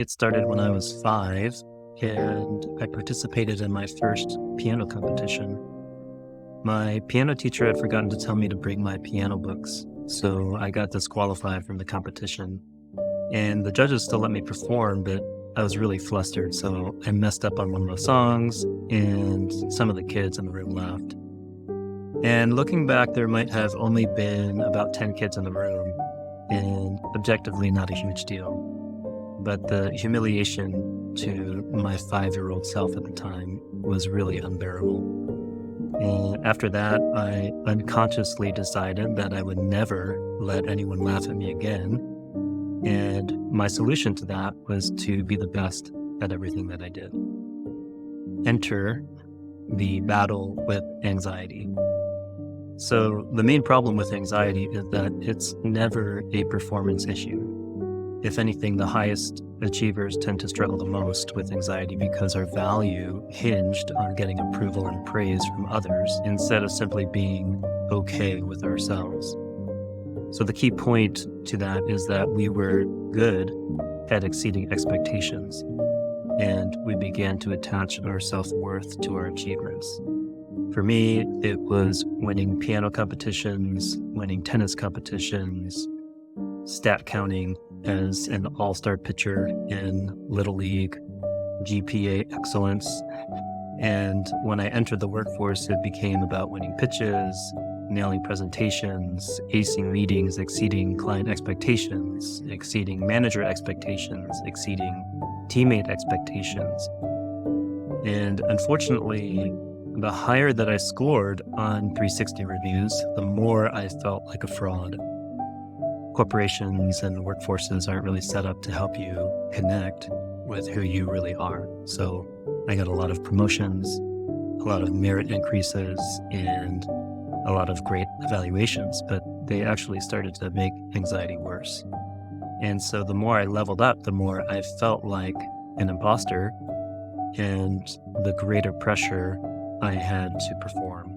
It started when I was 5, and I participated in my first piano competition. My piano teacher had forgotten to tell me to bring my piano books, so I got disqualified from the competition. And the judges still let me perform, but I was really flustered, so I messed up on one of the songs, and some of the kids in the room laughed. And looking back, there might have only been about 10 kids in the room, and objectively not a huge deal. But the humiliation to my 5-year-old self at the time was really unbearable. And after that, I unconsciously decided that I would never let anyone laugh at me again. And my solution to that was to be the best at everything that I did. Enter the battle with anxiety. So the main problem with anxiety is that it's never a performance issue. If anything, the highest achievers tend to struggle the most with anxiety because our value hinged on getting approval and praise from others instead of simply being okay with ourselves. So the key point to that is that we were good at exceeding expectations, and we began to attach our self-worth to our achievements. For me, it was winning piano competitions, winning tennis competitions, stat counting as an all-star pitcher in Little League, GPA excellence. And when I entered the workforce, it became about winning pitches, nailing presentations, acing meetings, exceeding client expectations, exceeding manager expectations, exceeding teammate expectations. And unfortunately, the higher that I scored on 360 reviews, the more I felt like a fraud. Corporations and workforces aren't really set up to help you connect with who you really are. So I got a lot of promotions, a lot of merit increases, and a lot of great evaluations, but they actually started to make anxiety worse. And so the more I leveled up, the more I felt like an imposter and the greater pressure I had to perform.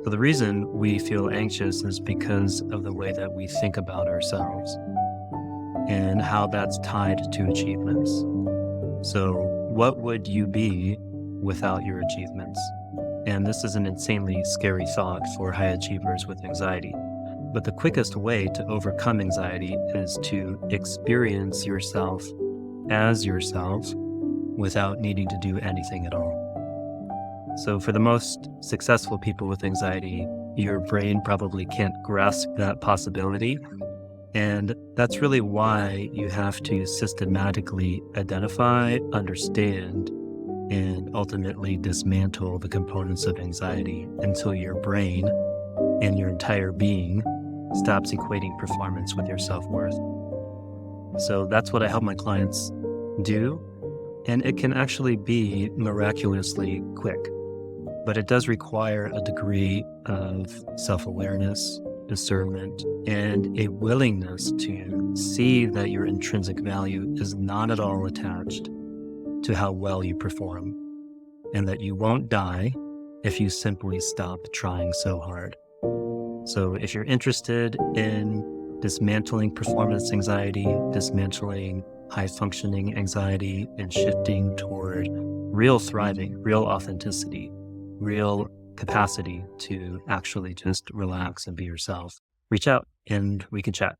So the reason we feel anxious is because of the way that we think about ourselves and how that's tied to achievements. So what would you be without your achievements? And this is an insanely scary thought for high achievers with anxiety. But the quickest way to overcome anxiety is to experience yourself as yourself without needing to do anything at all. So for the most successful people with anxiety, your brain probably can't grasp that possibility. And that's really why you have to systematically identify, understand, and ultimately dismantle the components of anxiety until your brain and your entire being stops equating performance with your self-worth. So that's what I help my clients do. And it can actually be miraculously quick. But it does require a degree of self-awareness, discernment, and a willingness to see that your intrinsic value is not at all attached to how well you perform, and that you won't die if you simply stop trying so hard. So if you're interested in dismantling performance anxiety, dismantling high-functioning anxiety, and shifting toward real thriving, real authenticity, real capacity to actually just relax and be yourself, reach out and we can chat.